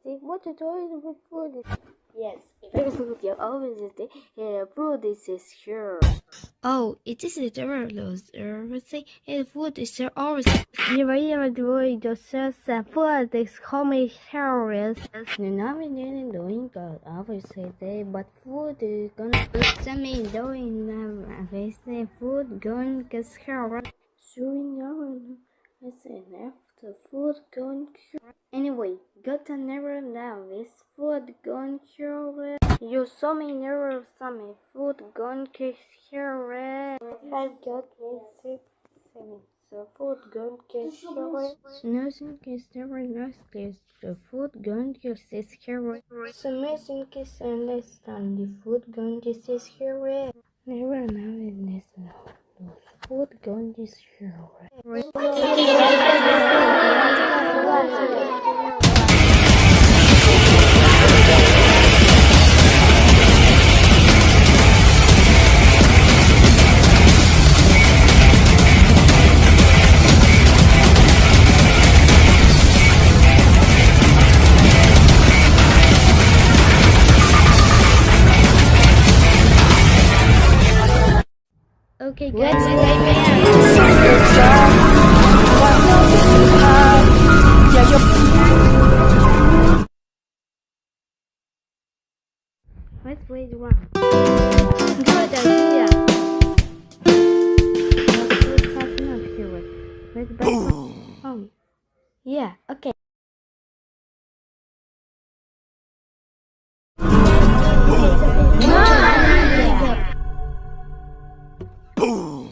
See what the toys with food is. Yes, because you always say food is here. Oh, it is the developers everything and food is always never doing the sense that food is coming here. Nominating doing God obviously they but food is gonna me doing obviously food going get here. Soon now is enough the food gone here. Anyway, got to never know is food gone here. You saw me never saw me food gone here. I've got me sick. So food gone here. Nothing is never nice case the food going to is here. So amazing kiss and understand the food gone is here. Never know in this food going to is here. Okay, guys. Let's wait one. Good idea. Let's back home. Yeah, okay. Boom!